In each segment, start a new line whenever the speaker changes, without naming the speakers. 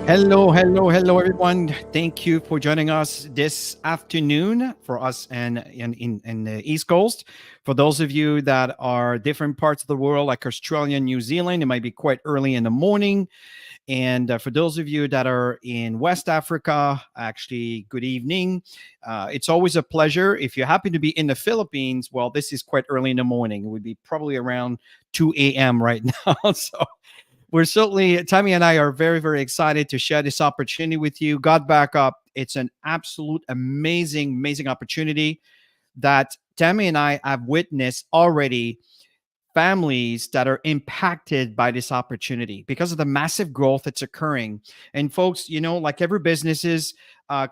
Hello, hello, hello, everyone. Thank you for joining us this afternoon for us and in the East Coast. For those of you that are different parts of the world, like Australia and New Zealand, it might be quite early in the morning. And for those of you that are in West Africa, actually, good evening. It's always a pleasure. If you happen to be in the Philippines, well, this is quite early in the morning. It would be probably around 2 a.m. right now. So we're certainly, Tammy and I are very, very excited to share this opportunity with you. God back up. It's an absolute amazing, amazing opportunity that Tammy and I have witnessed already, families that are impacted by this opportunity because of the massive growth that's occurring. And folks, like every businesses,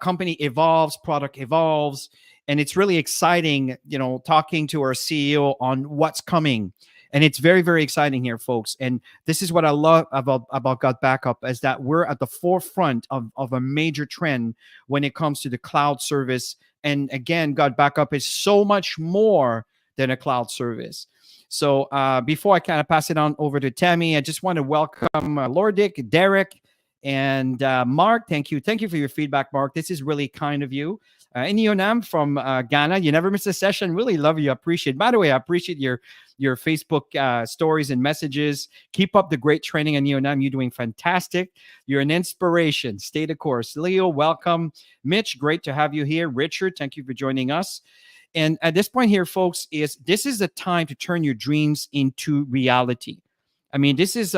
company evolves, product evolves, and it's really exciting, talking to our CEO on what's coming. And it's very, very exciting here, folks. And this is what I love about God Backup is that we're at the forefront of a major trend when it comes to the cloud service. And again, God Backup is so much more than a cloud service. So before I kind of pass it on over to Tammy, I just want to welcome Lordick, Derek, and Mark. Thank you. Thank you for your feedback, Mark. This is really kind of you. And Yonam from Ghana. You never miss a session. Really love you. Appreciate. By the way, I appreciate your Facebook stories and messages. Keep up the great training. And Yonam, you're doing fantastic. You're an inspiration. Stay the course. Leo, welcome. Mitch, great to have you here. Richard, thank you for joining us. And at this point here, folks, this is the time to turn your dreams into reality. I mean, this is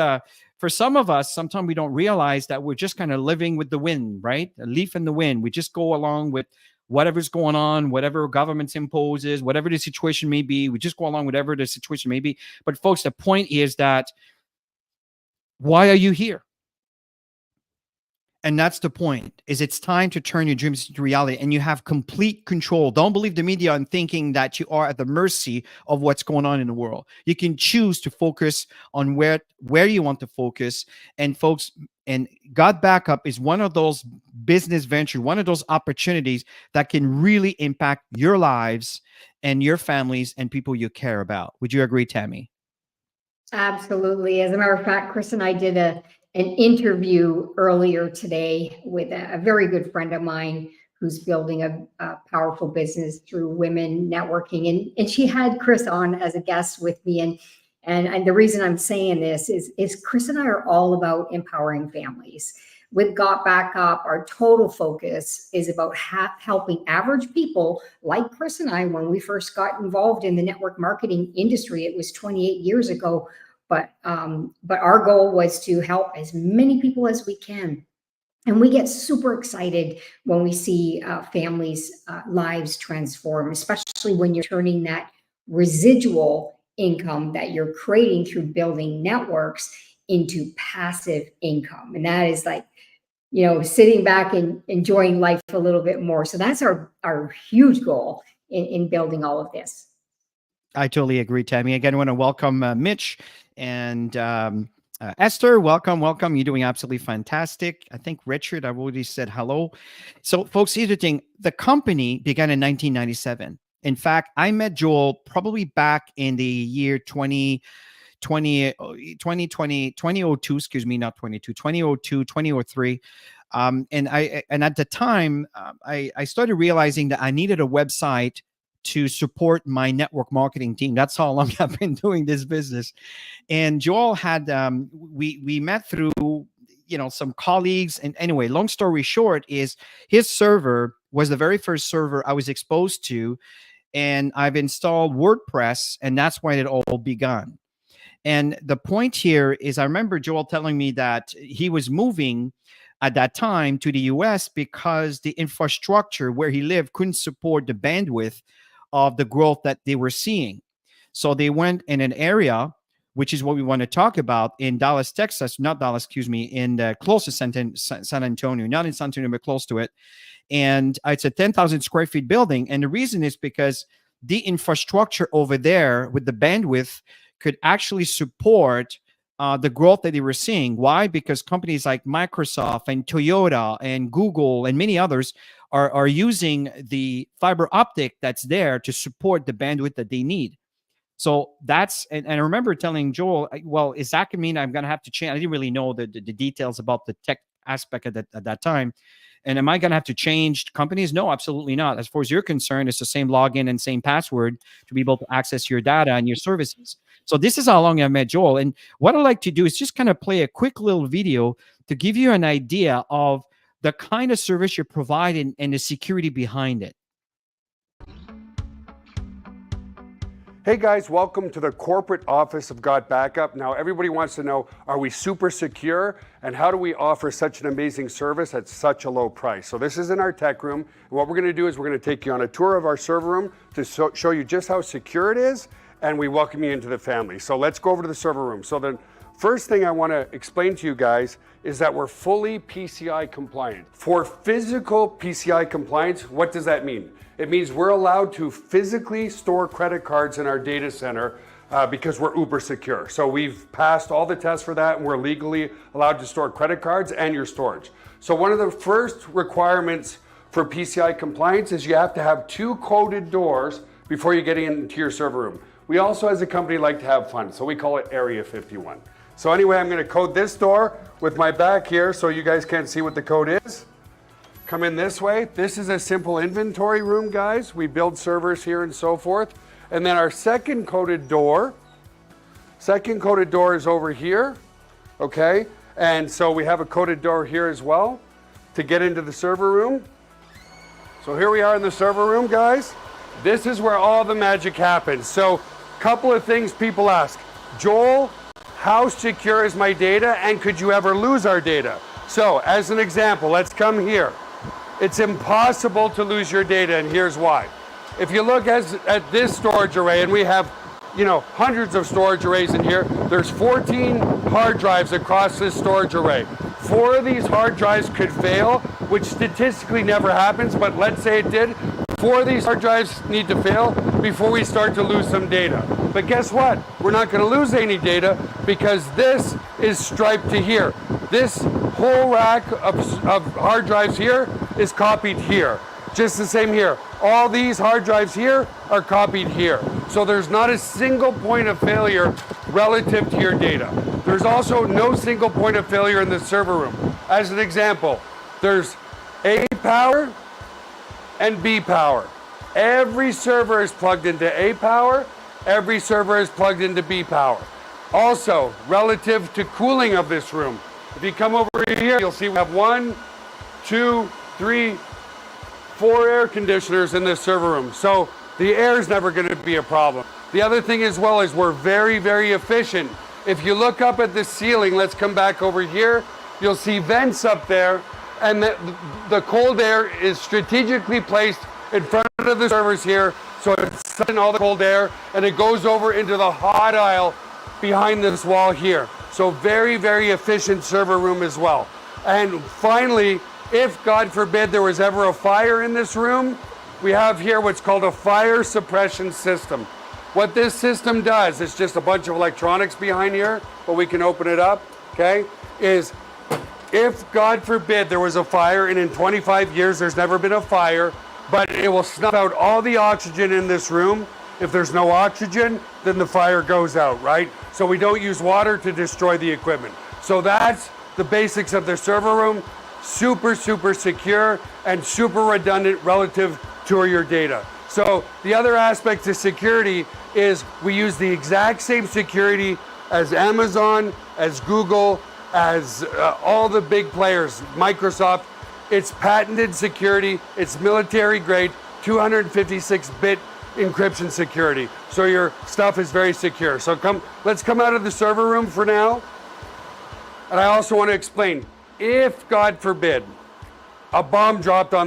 for some of us, sometimes we don't realize that we're just kind of living with the wind, right? A leaf in the wind. We just go along with whatever's going on, whatever governments imposes, whatever the situation may be. We just go along with whatever the situation may be. But folks, the point is that why are you here? And that's the point, is it's time to turn your dreams into reality and you have complete control. Don't believe the media and thinking that you are at the mercy of what's going on in the world. You can choose to focus on where you want to focus. And folks, and God Backup is one of those business ventures, one of those opportunities that can really impact your lives and your families and people you care about. Would you agree, Tammy?
Absolutely. As a matter of fact, Chris and I did an interview earlier today with a very good friend of mine who's building a powerful business through women networking. And she had Chris on as a guest with me. And the reason I'm saying this is Chris and I are all about empowering families. With Got Back Up, our total focus is about helping average people like Chris and I. When we first got involved in the network marketing industry, it was 28 years ago. But our goal was to help as many people as we can. And we get super excited when we see families' lives transform, especially when you're turning that residual income that you're creating through building networks into passive income. And that is like, sitting back and enjoying life a little bit more. So that's our huge goal in building all of this.
I totally agree, Tammy. Again, I want to welcome Mitch and Esther. Welcome. You're doing absolutely fantastic. I think Richard, I've already said hello. So, folks, here's the thing. The company began in 1997. In fact, I met Joel probably back in the year 2002, excuse me, not 22, 2002, 2003. And at the time, I started realizing that I needed a website to support my network marketing team. That's how long I've been doing this business. And Joel had, we met through, some colleagues. And anyway, long story short is his server was the very first server I was exposed to. And I've installed WordPress, and that's when it all began. And the point here is I remember Joel telling me that he was moving at that time to the US because the infrastructure where he lived couldn't support the bandwidth of the growth that they were seeing. So they went in an area, which is what we want to talk about, in Dallas, Texas, not Dallas, excuse me, in the close to San Antonio, not in San Antonio, but close to it. And it's a 10,000 square feet building. And the reason is because the infrastructure over there with the bandwidth could actually support the growth that they were seeing. Why? Because companies like Microsoft and Toyota and Google and many others are using the fiber optic that's there to support the bandwidth that they need. So that's, and I remember telling Joel, well, is that going to mean I'm going to have to change? I didn't really know the details about the aspect at that time. And am I going to have to change companies? No, absolutely not. As far as you're concerned, it's the same login and same password to be able to access your data and your services. So this is how long I met Joel. And what I like to do is just kind of play a quick little video to give you an idea of the kind of service you're providing and the security behind it.
Hey guys, welcome to the corporate office of Got Backup. Now everybody wants to know, are we super secure? And how do we offer such an amazing service at such a low price? So this is in our tech room. And what we're gonna do is we're gonna take you on a tour of our server room to show you just how secure it is, and we welcome you into the family. So let's go over to the server room. So the first thing I wanna explain to you guys is that we're fully PCI compliant. For physical PCI compliance, what does that mean? It means we're allowed to physically store credit cards in our data center because we're uber secure. So we've passed all the tests for that, and we're legally allowed to store credit cards and your storage. So one of the first requirements for PCI compliance is you have to have 2 coded doors before you get into your server room. We also, as a company, like to have fun, so we call it Area 51. So anyway, I'm gonna code this door with my back here so you guys can't see what the code is. Come in this way. This is a simple inventory room, guys. We build servers here and so forth. And then our second coded door is over here, okay? And so we have a coded door here as well to get into the server room. So here we are in the server room, guys. This is where all the magic happens. So a couple of things people ask. Joel, how secure is my data, and could you ever lose our data? So as an example, let's come here. It's impossible to lose your data, and here's why. If you look at this storage array, and we have, hundreds of storage arrays in here, there's 14 hard drives across this storage array. 4 of these hard drives could fail, which statistically never happens, but let's say it did. 4 of these hard drives need to fail before we start to lose some data. But guess what? We're not going to lose any data because this is striped to here. This whole rack of hard drives here is copied here. Just the same here. All these hard drives here are copied here. So there's not a single point of failure relative to your data. There's also no single point of failure in the server room. As an example, there's A power and B power. Every server is plugged into A power. Every server is plugged into B power. Also, relative to cooling of this room, if you come over here, you'll see we have 1, 2, 3, 4 air conditioners in this server room. So the air is never going to be a problem. The other thing as well is we're very, very efficient. If you look up at the ceiling, let's come back over here, you'll see vents up there, and the cold air is strategically placed in front of the servers here, so it's sucking all the cold air, and it goes over into the hot aisle behind this wall here. So very, very efficient server room as well. And finally, if God forbid there was ever a fire in this room, we have here what's called a fire suppression system. What this system does, it's just a bunch of electronics behind here, but we can open it up, okay, is if God forbid there was a fire, and in 25 years there's never been a fire, but it will snuff out all the oxygen in this room. If there's no oxygen, then the fire goes out, right? So we don't use water to destroy the equipment. So that's the basics of the server room. Super, super secure and super redundant relative to your data. So the other aspect to security is we use the exact same security as Amazon, as Google, as all the big players, Microsoft. It's patented security. It's military grade, 256-bit encryption security. So your stuff is very secure. So let's come out of the server room for now. And I also want to explain, if God forbid, a bomb dropped on.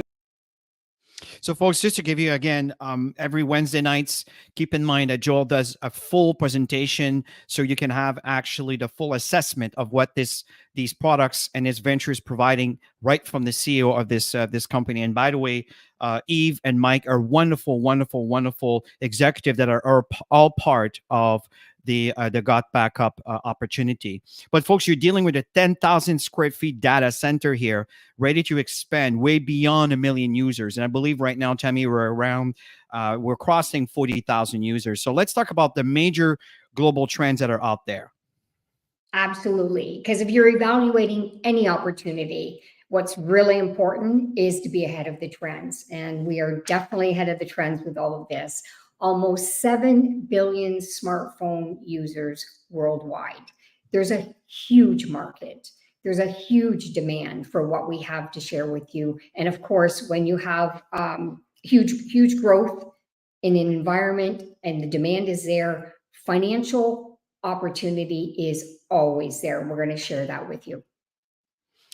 So, folks, just to give you again, every Wednesday nights, keep in mind that Joel does a full presentation, so you can have actually the full assessment of what these products and his venture is providing right from the CEO of this company. And by the way, Eve and Mike are wonderful, wonderful, wonderful executives that are all part of the Got Backup opportunity. But folks, you're dealing with a 10,000 square feet data center here, ready to expand way beyond 1 million users. And I believe right now, Tammy, we're crossing 40,000 users. So let's talk about the major global trends that are out there.
Absolutely. Because if you're evaluating any opportunity, what's really important is to be ahead of the trends. And we are definitely ahead of the trends with all of this. Almost 7 billion smartphone users worldwide. There's a huge market. There's a huge demand for what we have to share with you. And of course, when you have huge growth in an environment and the demand is there, financial opportunity is always there. We're going to share that with you.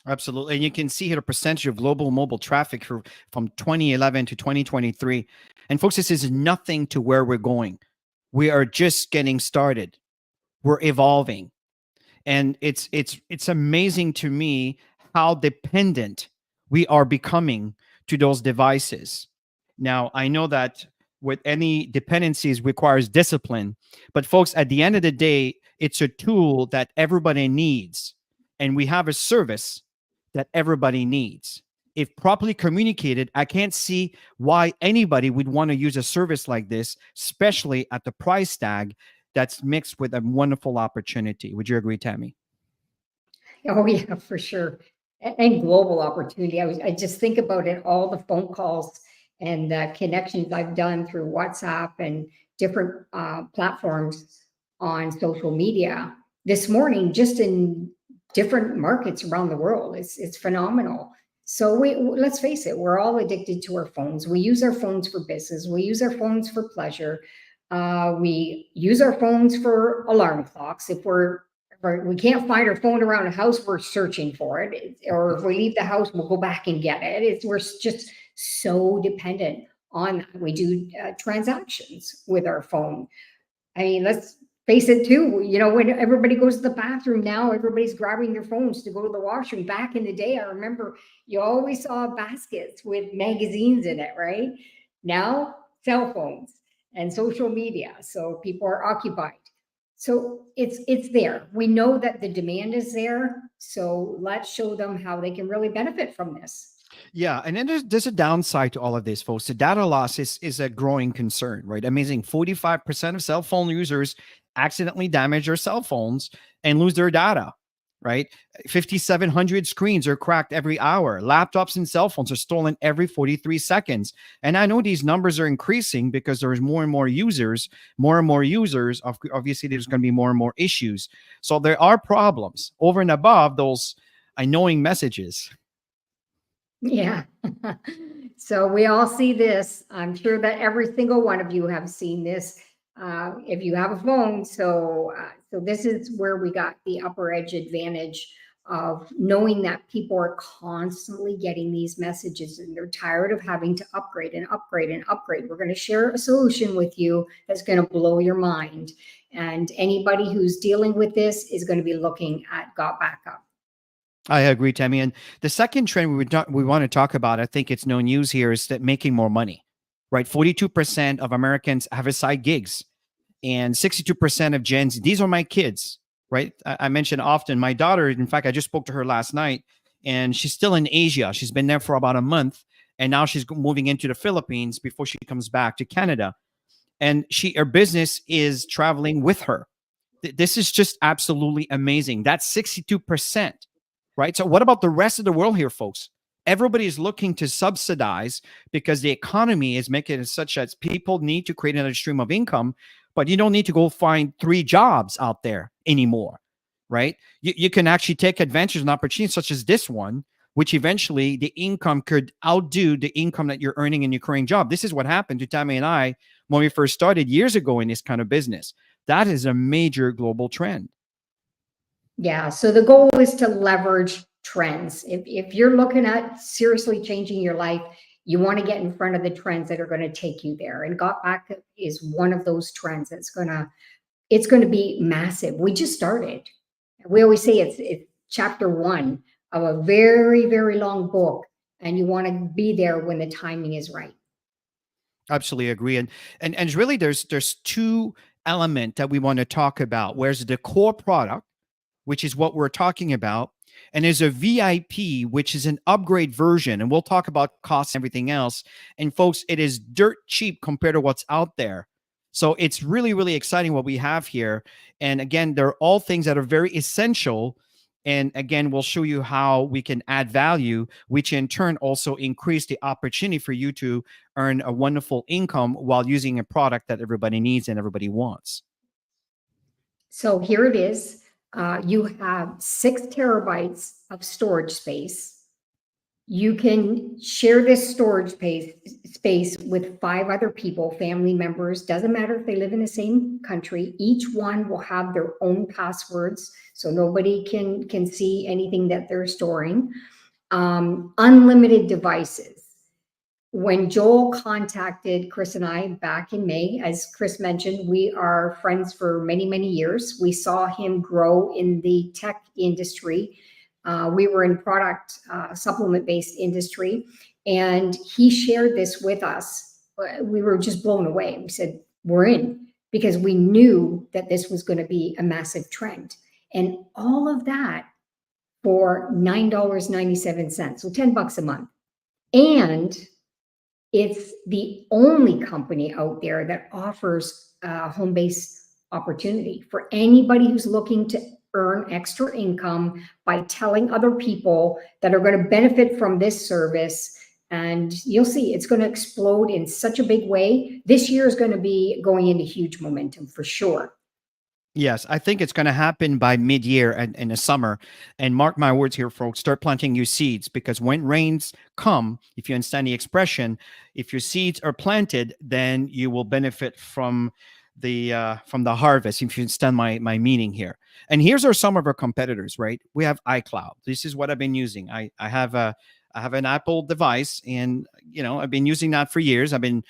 Absolutely. And you can see here the percentage of global mobile traffic from 2011 to 2023. And folks, this is nothing to where we're going. We are just getting started. We're evolving. And it's amazing to me how dependent we are becoming to those devices. Now, I know that with any dependencies requires discipline, but folks, at the end of the day, it's a tool that everybody needs. And we have a service that everybody needs. If properly communicated, I can't see why anybody would want to use a service like this, especially at the price tag that's mixed with a wonderful opportunity. Would you agree, Tammy?
Oh yeah, for sure. And global opportunity. I just think about it, all the phone calls and connections I've done through WhatsApp and different platforms on social media this morning, just in different markets around the world. It's phenomenal. So let's face it, we're all addicted to our phones. We use our phones for business. We use our phones for pleasure. We use our phones for alarm clocks. If we can't find our phone around the house, we're searching for it. Or if we leave the house, we'll go back and get it. We're just so dependent on that. We do transactions with our phone. I mean, let's face it too. You know, when everybody goes to the bathroom now, everybody's grabbing their phones to go to the washroom. Back in the day, I remember you always saw baskets with magazines in it, right? Now, cell phones and social media. So people are occupied. So it's there. We know that the demand is there. So let's show them how they can really benefit from this.
Yeah, and then there's a downside to all of this, folks. The data loss is a growing concern, right? Amazing. 45% of cell phone users accidentally damage their cell phones and lose their data, right? 5,700 screens are cracked every hour. Laptops and cell phones are stolen every 43 seconds. And I know these numbers are increasing because there's more and more users, Obviously, there's going to be more and more issues. So there are problems over and above those annoying messages.
Yeah. So we all see this. I'm sure that every single one of you have seen this if you have a phone. So this is where we got the upper edge advantage of knowing that people are constantly getting these messages and they're tired of having to upgrade and upgrade and upgrade. We're going to share a solution with you that's going to blow your mind. And anybody who's dealing with this is going to be looking at Got Backup.
I agree, Tammy. And the second trend we want to talk about, I think it's no news here, is that making more money, right? 42% of Americans have a side gigs and 62% of Gen Z, these are my kids, right? I mentioned often my daughter, in fact, I just spoke to her last night and she's still in Asia. She's been there for about a month and now she's moving into the Philippines before she comes back to Canada. And her business is traveling with her. This is just absolutely amazing. That's 62%. Right? So what about the rest of the world here, folks? Everybody is looking to subsidize because the economy is making it such that people need to create another stream of income, but you don't need to go find 3 jobs out there anymore, right? You can actually take advantage of an opportunity such as this one, which eventually the income could outdo the income that you're earning in your current job. This is what happened to Tammy and I when we first started years ago in this kind of business. That is a major global trend.
Yeah, so the goal is to leverage trends. If you're looking at seriously changing your life, you want to get in front of the trends that are going to take you there. And Got Back is one of those trends that's it's going to be massive. We just started. We always say it's chapter 1 of a very, very long book, and you want to be there when the timing is right.
Absolutely agree. And really there's 2 elements that we want to talk about. Where's the core product, which is what we're talking about. And there's a VIP, which is an upgrade version. And we'll talk about costs and everything else. And folks, it is dirt cheap compared to what's out there. So it's really, really exciting what we have here. And again, they're all things that are very essential. And again, we'll show you how we can add value, which in turn also increase the opportunity for you to earn a wonderful income while using a product that everybody needs and everybody wants.
So here it is. You have 6 terabytes of storage space. You can share this storage space with 5 other people, family members. Doesn't matter if they live in the same country. Each one will have their own passwords, so nobody can see anything that they're storing. Unlimited devices. When Joel contacted Chris and I back in May, as Chris mentioned, we are friends for many, many years. We saw him grow in the tech industry. We were in product supplement-based industry, and he shared this with us. We were just blown away. We said, we're in, because we knew that this was going to be a massive trend. And all of that for $9.97, so $10 a month. And it's the only company out there that offers a home-based opportunity for anybody who's looking to earn extra income by telling other people that are going to benefit from this service. And you'll see it's going to explode in such a big way. This year is going to be going into huge momentum for sure.
Yes, I think it's going to happen by mid-year and in the summer. And mark my words here, folks, start planting your seeds, because when rains come, if you understand the expression, if your seeds are planted, then you will benefit from the harvest, if you understand my meaning here. And here's some of our competitors, right? We have iCloud. This is what I've been using. I have an Apple device, and I've been using that for years. I've been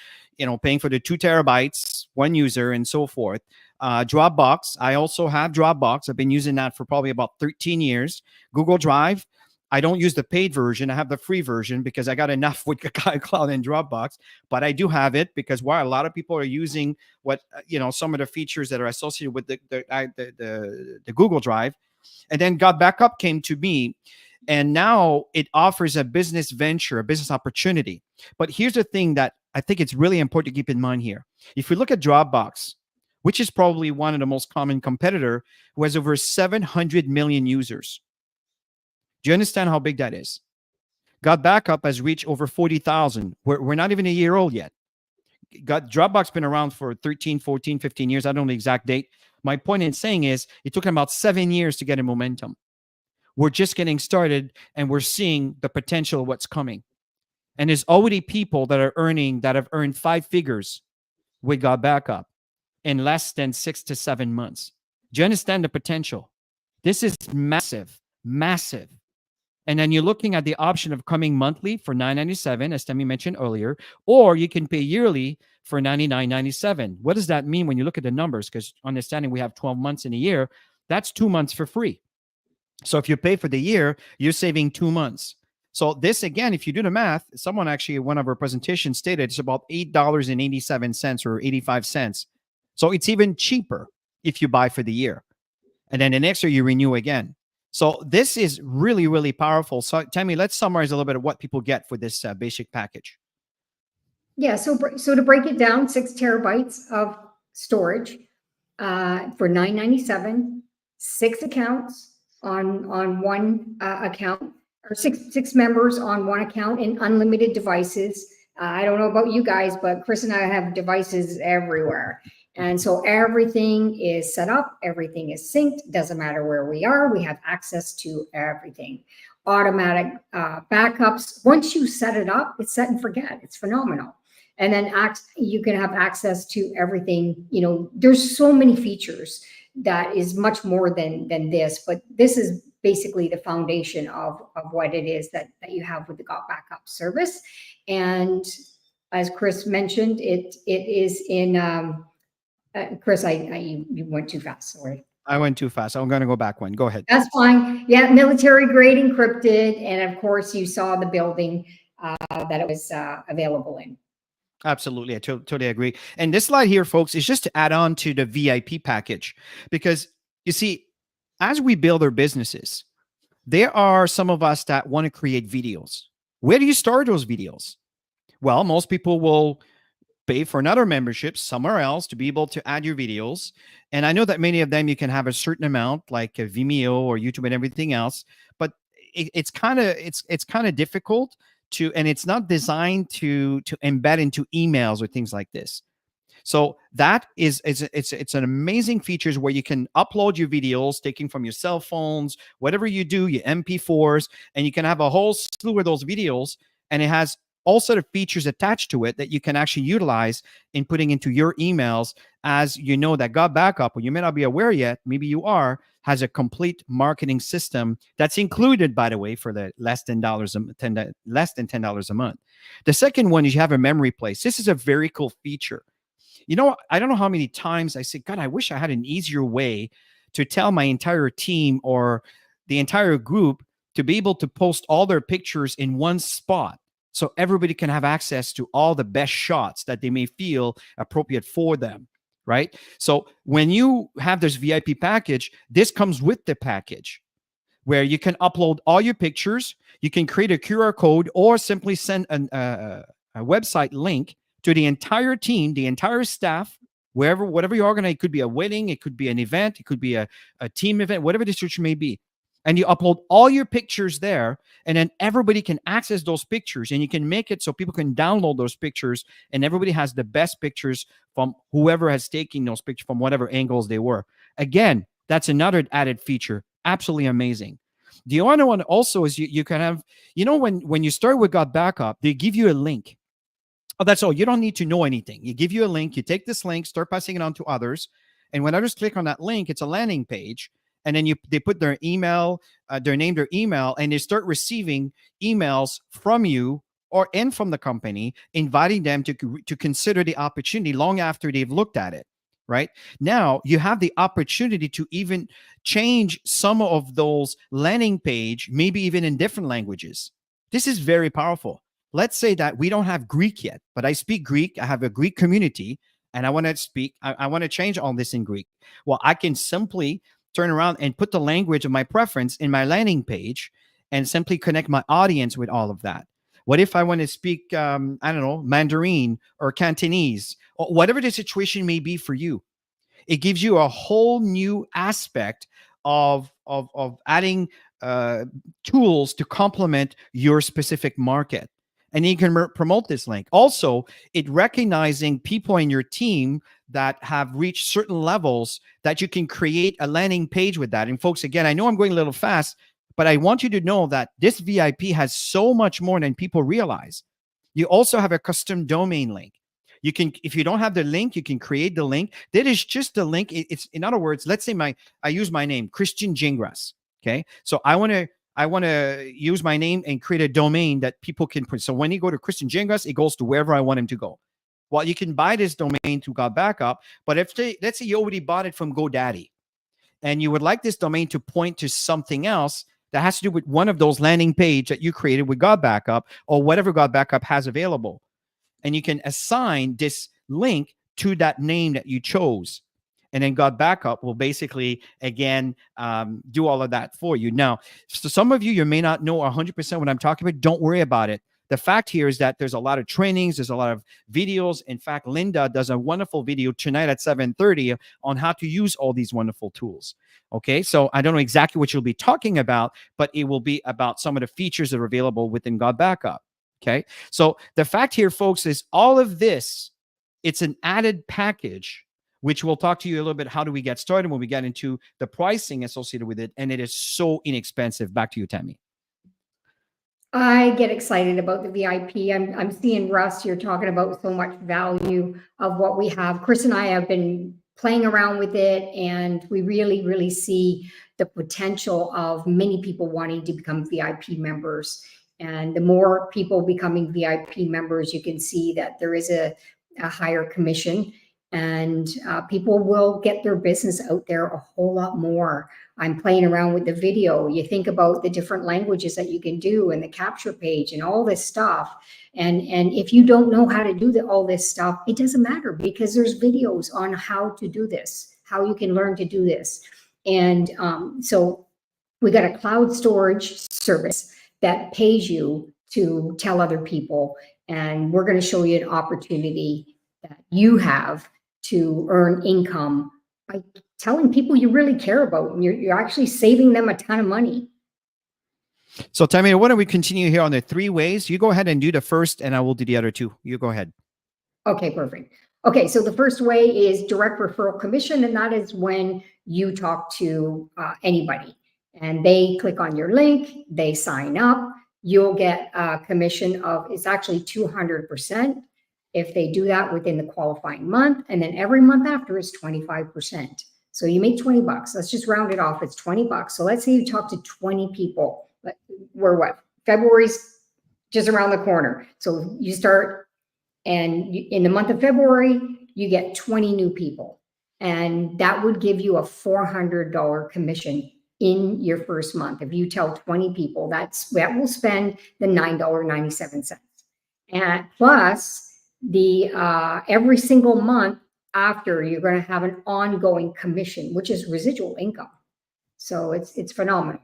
paying for the 2 terabytes, one user, and so forth. Dropbox. I also have Dropbox. I've been using that for probably about 13 years. Google Drive. I don't use the paid version. I have the free version because I got enough with iCloud and Dropbox, but I do have it because a lot of people are using some of the features that are associated with the Google Drive. And then Got Backup came to me, and now it offers a business venture, a business opportunity. But here's the thing that I think it's really important to keep in mind here. If we look at Dropbox, which is probably one of the most common competitor, who has over 700 million users. Do you understand how big that is? Got Backup has reached over 40,000. We're not even a year old yet. Dropbox been around for 13, 14, 15 years. I don't know the exact date. My point in saying is it took them about 7 years to get in momentum. We're just getting started, and we're seeing the potential of what's coming. And there's already people that have earned 5 figures with Got Backup in less than 6 to 7 months. Do you understand the potential? This is massive, massive. And then you're looking at the option of coming monthly for $9.97, as Tammy mentioned earlier, or you can pay yearly for $99.97. What does that mean when you look at the numbers? Because understanding we have 12 months in a year, that's 2 months for free. So if you pay for the year, you're saving 2 months. So this, again, if you do the math, someone actually in one of our presentations stated it's about $8.87 or 85 cents. So it's even cheaper if you buy for the year. And then the next year you renew again. So this is really, really powerful. So Tammy, let's summarize a little bit of what people get for this basic package.
Yeah, so to break it down, 6 terabytes of storage for $9.97, 6 accounts on one account, or six members on one account, and unlimited devices. I don't know about you guys, but Chris and I have devices everywhere. And so everything is set up, everything is synced, doesn't matter where we are, we have access to everything. Automatic backups. Once you set it up, it's set and forget. It's phenomenal. And then you can have access to everything. There's so many features that is much more than this, but this is basically the foundation of what it is that you have with the Got Backup service. And as Chris mentioned, it is in Chris, you went too fast. Sorry.
I went too fast. I'm going to go back one. Go ahead.
That's fine. Yeah, military grade encrypted. And of course, you saw the building that it was available in.
Absolutely. I totally agree. And this slide here, folks, is just to add on to the VIP package. Because you see, as we build our businesses, there are some of us that want to create videos. Where do you start those videos? Well, most people will pay for another membership somewhere else to be able to add your videos. And I know that many of them you can have a certain amount, like a Vimeo or YouTube and everything else, but it's kind of it's kind of difficult to, and it's not designed to embed into emails or things like this. So that is it's an amazing features where you can upload your videos taking from your cell phones, whatever you do, your MP4s, and you can have a whole slew of those videos, and it has all sort of features attached to it that you can actually utilize in putting into your emails. As you know, that Got Backup, or you may not be aware yet, maybe you are, has a complete marketing system that's included, by the way, for the less than $10 a month. The second one is you have a memory place. This is a very cool feature. You know, I don't know how many times I say, God, I wish I had an easier way to tell my entire team or the entire group to be able to post all their pictures in one spot, so everybody can have access to all the best shots that they may feel appropriate for them, right? So when you have this VIP package, this comes with the package where you can upload all your pictures. You can create a QR code or simply send a website link to the entire team, the entire staff, whatever you organize. It could be a wedding, it could be an event, it could be a team event, whatever the situation may be. And you upload all your pictures there, and then everybody can access those pictures, and you can make it so people can download those pictures, and everybody has the best pictures from whoever has taken those pictures from whatever angles they were. Again, that's another added feature. Absolutely amazing. The other one also is you can have, when you start with Got Backup, they give you a link. Oh, that's all. You don't need to know anything. You give you a link. You take this link, start passing it on to others. And when others click on that link, it's a landing page. And then they put their email, their name, their email, and they start receiving emails from you and from the company, inviting them to consider the opportunity long after they've looked at it. Right now, you have the opportunity to even change some of those landing page, maybe even in different languages. This is very powerful. Let's say that we don't have Greek yet, but I speak Greek. I have a Greek community, and I want to speak. I want to change all this in Greek. Well, I can simply turn around and put the language of my preference in my landing page, and simply connect my audience with all of that. What if I want to speak, I don't know, Mandarin or Cantonese, or whatever the situation may be for you? It gives you a whole new aspect of adding tools to complement your specific market. And you can promote this link. Also, it recognizing people in your team that have reached certain levels that you can create a landing page with that. And folks, again, I know I'm going a little fast, but I want you to know that this VIP has so much more than people realize. You also have a custom domain link. You can, if you don't have the link, you can create the link. That is just a link. It's, in other words, let's say I use my name, Christian Gingras. Okay. So I want to use my name and create a domain that people can put. So when you go to Christian Gingras, it goes to wherever I want him to go. Well, you can buy this domain through Got Backup, but let's say you already bought it from GoDaddy, and you would like this domain to point to something else that has to do with one of those landing page that you created with Got Backup or whatever Got Backup has available. And you can assign this link to that name that you chose. And then Got Backup will basically, again, do all of that for you. Now, so some of you may not know 100% what I'm talking about. Don't worry about it. The fact here is that there's a lot of trainings. There's a lot of videos. In fact, Linda does a wonderful video tonight at 7:30 on how to use all these wonderful tools. Okay, so I don't know exactly what you'll be talking about, but it will be about some of the features that are available within Got Backup. Okay, so the fact here, folks, is all of this, it's an added package, which we'll talk to you a little bit. How do we get started when we get into the pricing associated with it? And it is so inexpensive. Back to you, Tammy.
I get excited about the VIP. I'm seeing, Russ, you're talking about so much value of what we have. Chris and I have been playing around with it, and we really, really see the potential of many people wanting to become VIP members. And the more people becoming VIP members, you can see that there is a higher commission, and people will get their business out there a whole lot more. I'm playing around with the video. You think about the different languages that you can do and the capture page and all this stuff. And if you don't know how to do all this stuff, it doesn't matter, because there's videos on how to do this, how you can learn to do this. And so we got a cloud storage service that pays you to tell other people. And we're going to show you an opportunity that you have to earn income by telling people you really care about, and you're actually saving them a ton of money.
So, Tammy, why don't we continue here on the 3 ways? You go ahead and do the first, and I will do the other 2. You go ahead.
Okay, perfect. Okay, so the first way is direct referral commission, and that is when you talk to anybody and they click on your link, they sign up, you'll get a commission of, it's actually 200% if they do that within the qualifying month, and then every month after is 25%. So you make 20 bucks. Let's just round it off. It's 20 bucks. So let's say you talk to 20 people. We're what? February's just around the corner. So you start, and in the month of February, you get 20 new people. And that would give you a $400 commission in your first month. If you tell 20 people, that will spend the $9.97. And plus the every single month after, you're going to have an ongoing commission, which is residual income. So it's phenomenal.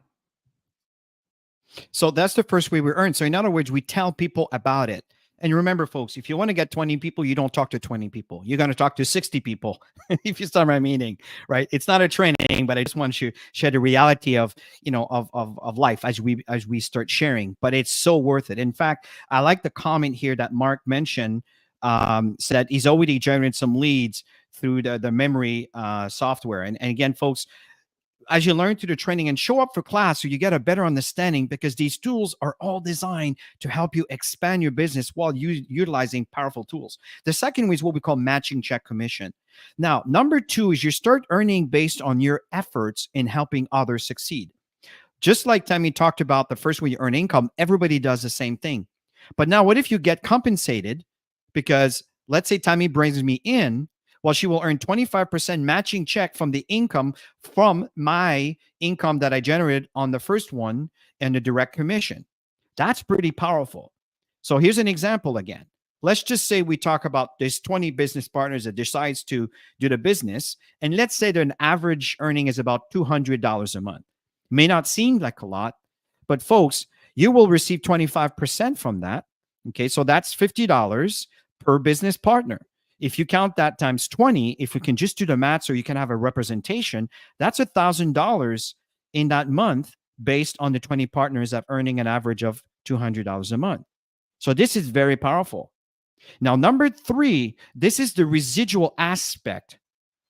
So that's the first way we earn. So in other words, we tell people about it. And remember, folks, if you want to get 20 people, you don't talk to 20 people. You're going to talk to 60 people, if you start my meaning, right? It's not a training, but I just want to share the reality of, of life as we start sharing. But it's so worth it. In fact, I like the comment here that Mark mentioned, said he's already generated some leads through the memory software. And again, folks, as you learn through the training and show up for class, so you get a better understanding, because these tools are all designed to help you expand your business while utilizing powerful tools. The second is what we call matching check commission. Now, number 2 is you start earning based on your efforts in helping others succeed. Just like Tammy talked about, the first way you earn income, everybody does the same thing. But now what if you get compensated? Because let's say Tammy brings me in, well, she will earn 25% matching check from the income from my income that I generated on the first one and the direct commission. That's pretty powerful. So here's an example again. Let's just say we talk about there's 20 business partners that decides to do the business. And let's say their average earning is about $200 a month. May not seem like a lot, but folks, you will receive 25% from that. Okay, so that's $50 per business partner. If you count that times 20, if we can just do the math so you can have a representation, that's $1,000 in that month based on the 20 partners that are earning an average of $200 a month. So this is very powerful. Now, number 3, this is the residual aspect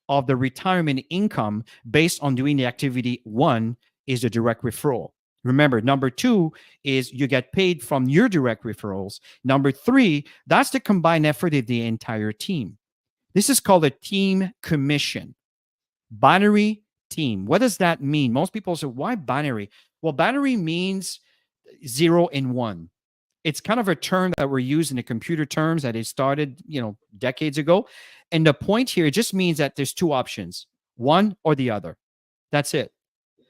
of the retirement income based on doing the activity. 1 is the direct referral. Remember, number 2 is you get paid from your direct referrals. Number 3, that's the combined effort of the entire team. This is called a team commission. Binary team. What does that mean? Most people say, why binary? Well, binary means 0 and 1. It's kind of a term that we're using in the computer terms that it started, decades ago. And the point here, it just means that there's 2 options, one or the other. That's it.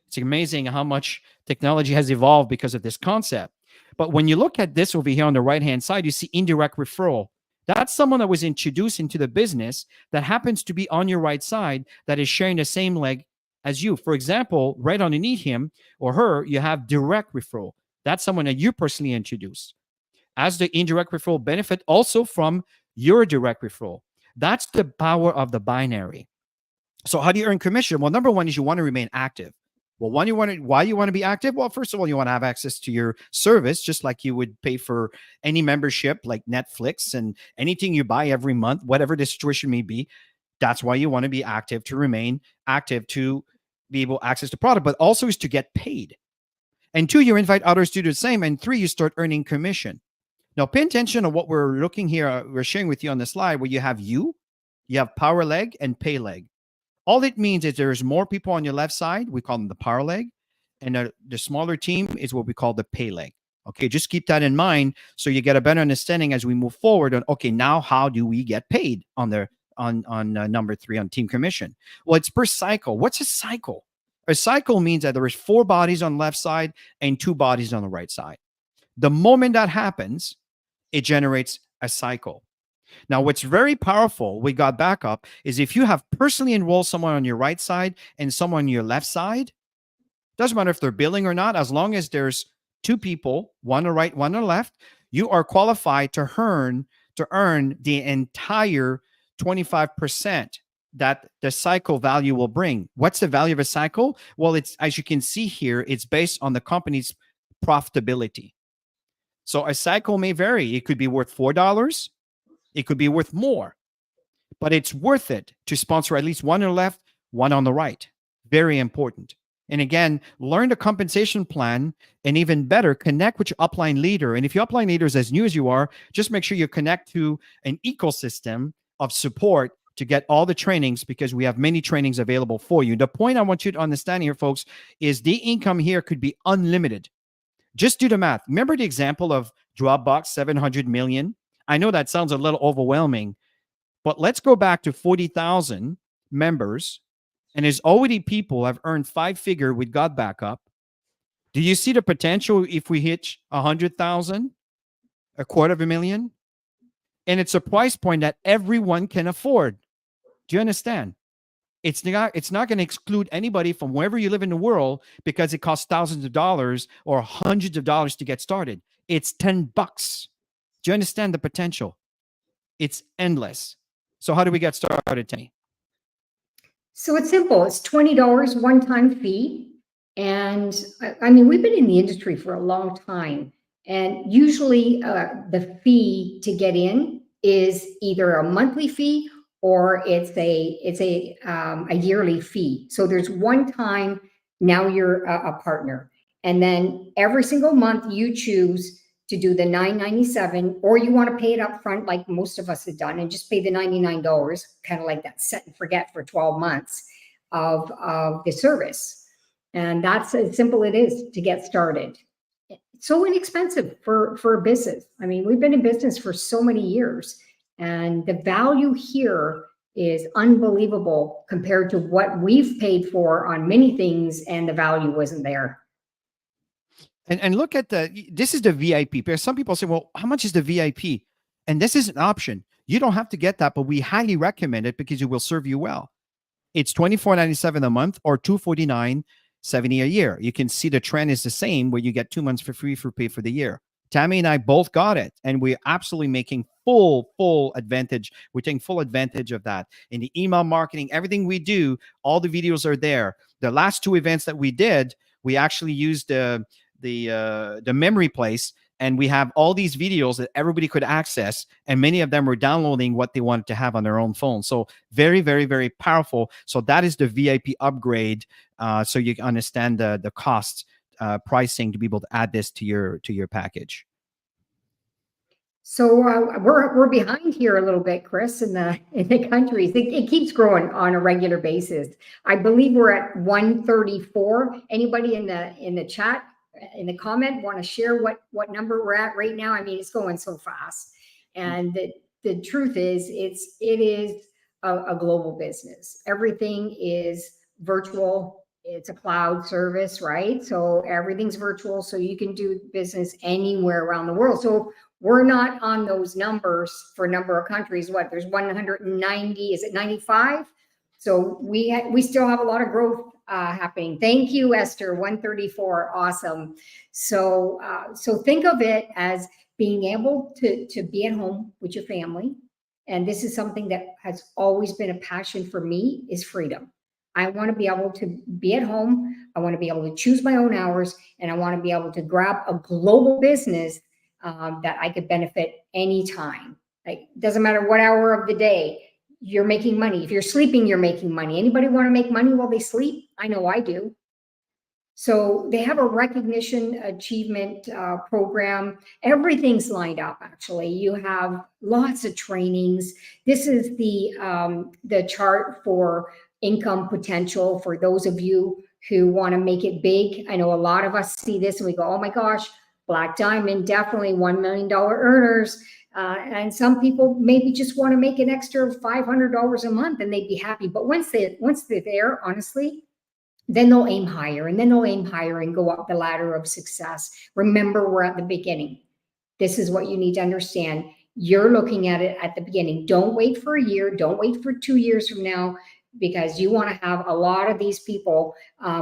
It's amazing how much technology has evolved because of this concept. But when you look at this over here on the right-hand side, you see indirect referral. That's someone that was introduced into the business that happens to be on your right side that is sharing the same leg as you. For example, right underneath him or her, you have direct referral. That's someone that you personally introduced. As the indirect referral benefit also from your direct referral. That's the power of the binary. So how do you earn commission? Well, number 1 is you want to remain active. Well, why you want to be active? Well, first of all, you want to have access to your service, just like you would pay for any membership like Netflix and anything you buy every month, whatever the situation may be. That's why you want to be active, to remain active, to be able to access the product, but also is to get paid. And 2, you invite others to do the same. And 3, you start earning commission. Now, pay attention to what we're looking here. We're sharing with you on the slide where you have power leg and pay leg. All it means is there's more people on your left side. We call them the power leg. And the smaller team is what we call the pay leg. Okay, just keep that in mind so you get a better understanding as we move forward on, okay, now how do we get paid on number 3 on team commission? Well, it's per cycle. What's a cycle? A cycle means that there is 4 bodies on the left side and 2 bodies on the right side. The moment that happens, it generates a cycle. Now, what's very powerful, we got back up, is if you have personally enrolled someone on your right side and someone on your left side, doesn't matter if they're billing or not, as long as there's 2 people, one on the right, one on the left, you are qualified to earn the entire 25% that the cycle value will bring. What's the value of a cycle? Well, it's, as you can see here, it's based on the company's profitability. So a cycle may vary. It could be worth $4. It could be worth more, but it's worth it to sponsor at least one on the left, one on the right. Very important. And again, learn the compensation plan, and even better, connect with your upline leader. And if your upline leader is as new as you are, just make sure you connect to an ecosystem of support to get all the trainings, because we have many trainings available for you. The point I want you to understand here, folks, is the income here could be unlimited. Just do the math. Remember the example of Dropbox, 700 million? I know that sounds a little overwhelming, but let's go back to 40,000 members, and there's already people have earned 5-figure with God backup. Do you see the potential if we hit 100,000, $250,000? And it's a price point that everyone can afford. Do you understand? It's not going to exclude anybody from wherever you live in the world because it costs thousands of dollars or hundreds of dollars to get started. It's $10. Do you understand the potential? It's endless. So how do we get started, Tammy?
So it's simple. It's $20 one-time fee. And I mean, we've been in the industry for a long time. And usually the fee to get in is either a monthly fee or it's a yearly fee. So there's one time, now you're a partner. And then every single month you choose to do the $9.97, or you want to pay it up front like most of us have done and just pay the $99, kind of like that set and forget for 12 months of the service. And that's as simple it is to get started. It's so inexpensive for a business. I mean, we've been in business for so many years, and the value here is unbelievable compared to what we've paid for on many things, and the value wasn't there.
And look at this is the VIP. Because some people say, well, how much is the VIP? And this is an option. You don't have to get that, but we highly recommend it because it will serve you well. It's $24.97 a month or $249.70 a year. You can see the trend is the same, where you get 2 months for free for pay for the year. Tammy and I both got it, and we're absolutely making full advantage. We're taking full advantage of that. In the email marketing, everything we do, all the videos are there. The last 2 events that we did, we actually used the memory place, and we have all these videos that everybody could access, and many of them were downloading what they wanted to have on their own phone. So very, very, very powerful. So that is the VIP upgrade. So you can understand the cost pricing to be able to add this to your package.
So we're behind here a little bit, Chris, in the countries. It keeps growing on a regular basis. I believe we're at 134. Anybody in the chat, in the comment, want to share what number we're at right now? I mean, it's going so fast. And the truth is, it is a global business. Everything is virtual. It's a cloud service, right? So everything's virtual, so you can do business anywhere around the world. So we're not on those numbers for a number of countries. What, there's 190, is it 95? So we still have a lot of growth happening. Thank you, Esther, 134, awesome. So think of it as being able to be at home with your family. And this is something that has always been a passion for me, is freedom. I want to be able to be at home. I want to be able to choose my own hours, and I want to be able to grab a global business that I could benefit anytime. Like, doesn't matter what hour of the day you're making money. If you're sleeping, you're making money. Anybody want to make money while they sleep? I know I do. So they have a recognition achievement program. Everything's lined up, actually. You have lots of trainings. This is the chart for income potential for those of you who want to make it big. I know a lot of us see this and we go, oh my gosh, Black Diamond, definitely $1 million earners. And some people maybe just want to make an extra $500 a month and they'd be happy. But once they're there, honestly, then they'll aim higher, and then they'll aim higher and go up the ladder of success. Remember, we're at the beginning. This is what you need to understand. You're looking at it at the beginning. Don't wait for a year. Don't wait for 2 years from now. because you want to have a lot of these people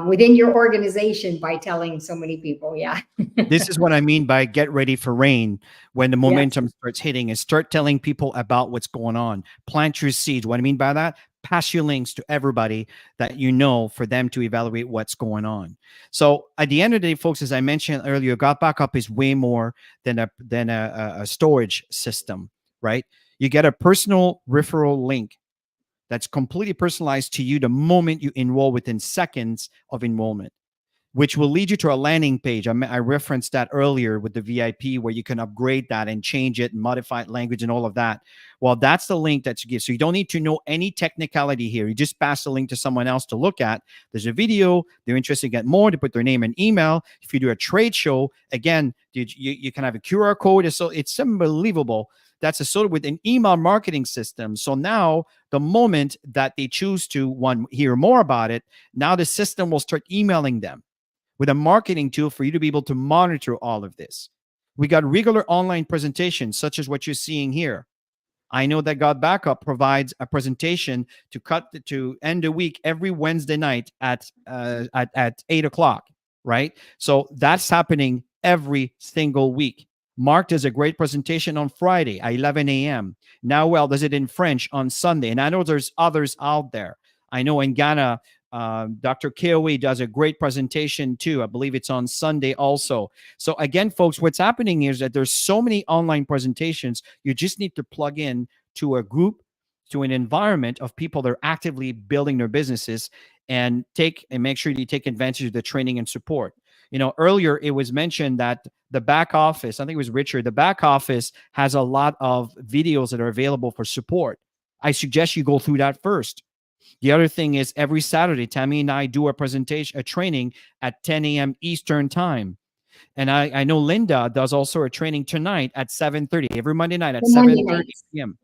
within your organization by telling so many people. Yeah.
This is what I mean by get ready for rain. When the
Yes.
momentum starts hitting, is start telling people about what's going on. Plant your seeds. What I mean by that, pass your links to everybody that you know for them to evaluate what's going on. So at the end of the day, folks, as I mentioned earlier, Got Backup is way more than a storage system, right? You get a personal referral link that's completely personalized to you the moment you enroll, within seconds of enrollment, which will lead you to a landing page. I referenced that earlier with the VIP, where you can upgrade that and change it and modify language and all of that. Well, that's the link that you give. So you don't need to know any technicality here. You just pass the link to someone else to look at. There's a video. They're interested in getting more. They put their name and email. If you do a trade show, again, you can have a QR code. So it's unbelievable. That's associated with an email marketing system. So now the moment that they choose to hear more about it, now the system will start emailing them with a marketing tool for you to be able to monitor all of this. We got regular online presentations, such as what you're seeing here. I know that Got Backup provides a presentation to end the week every Wednesday night at 8 o'clock, right? So that's happening every single week. Mark does a great presentation on Friday at 11 a.m. Now, does it in French on Sunday. And I know there's others out there. I know in Ghana, Dr. Koe does a great presentation too. I believe it's on Sunday also. So again, folks, what's happening is that there's so many online presentations. You just need to plug in to a group, to an environment of people that are actively building their businesses, and make sure you take advantage of the training and support. Earlier it was mentioned that the back office, I think it was Richard, the back office has a lot of videos that are available for support. I suggest you go through that first. The other thing is, every Saturday, Tammy and I do a training at 10 a.m. Eastern time. And I know Linda does also a training tonight at 7:30, every Monday night at 7:30 p.m.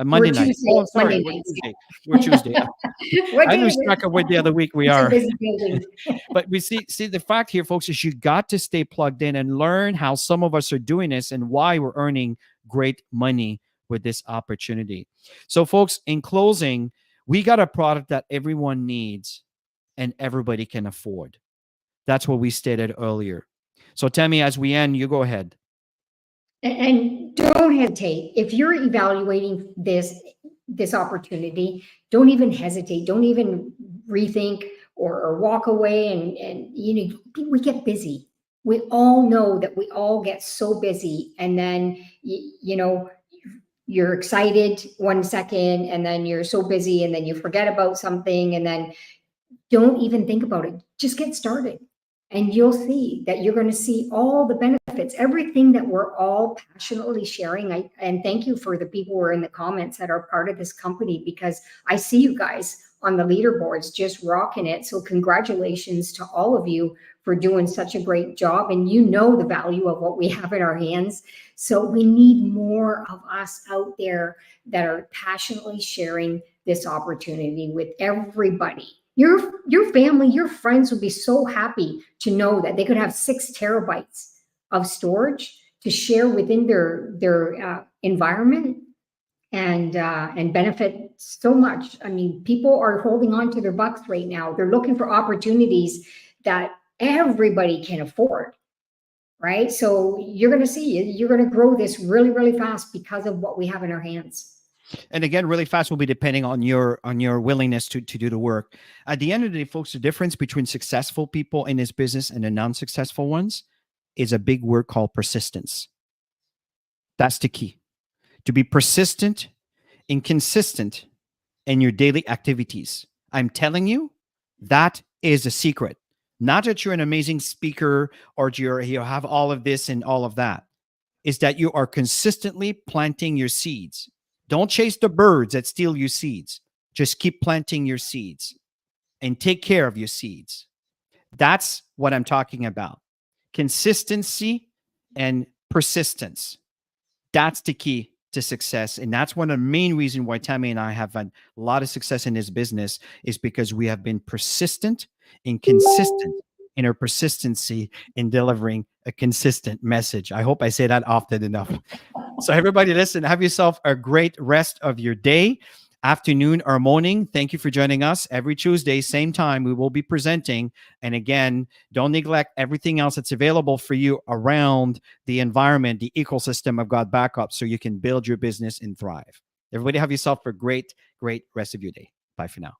Monday night.
Tuesday.
Oh, sorry.
Monday
We're Tuesday. I lose track of what the other week we are.
Busy building.
But we see the fact here, folks, is you got to stay plugged in and learn how some of us are doing this and why we're earning great money with this opportunity. So, folks, in closing, we got a product that everyone needs and everybody can afford. That's what we stated earlier. So, Tammy, as we end, you go ahead.
And don't hesitate. If you're evaluating this opportunity, don't even hesitate. Don't even rethink or walk away. And we get busy. We all know that we all get so busy, and then you're excited 1 second, and then you're so busy, and then you forget about something, and then don't even think about it. Just get started. And you'll see that you're going to see all the benefits, everything that we're all passionately sharing. And thank you for the people who are in the comments that are part of this company, because I see you guys on the leaderboards just rocking it. So congratulations to all of you for doing such a great job. And you know the value of what we have in our hands. So we need more of us out there that are passionately sharing this opportunity with everybody. Your family, your friends would be so happy to know that they could have 6 terabytes of storage to share within their environment and benefit so much. I mean, people are holding on to their bucks right now. They're looking for opportunities that everybody can afford, right? So you're going to grow this really, really fast because of what we have in our hands.
And again, really fast will be depending on your willingness to do the work. At the end of the day, folks, the difference between successful people in this business and the non-successful ones is a big word called persistence. That's the key. To be persistent and consistent in your daily activities. I'm telling you, that is a secret. Not that you're an amazing speaker or you have all of this and all of that. Is that you are consistently planting your seeds. Don't chase the birds that steal your seeds. Just keep planting your seeds and take care of your seeds. That's what I'm talking about. Consistency and persistence. That's the key to success. And that's one of the main reasons why Tammy and I have had a lot of success in this business, is because we have been persistent and consistent in our persistency in delivering a consistent message. I hope I say that often enough. So everybody listen, have yourself a great rest of your day. afternoon or morning. Thank you for joining us. Every Tuesday, same time, we will be presenting. And again, don't neglect everything else that's available for you around the environment, the ecosystem of God Backup, so you can build your business and thrive. Everybody have yourself a great, great rest of your day. Bye for now.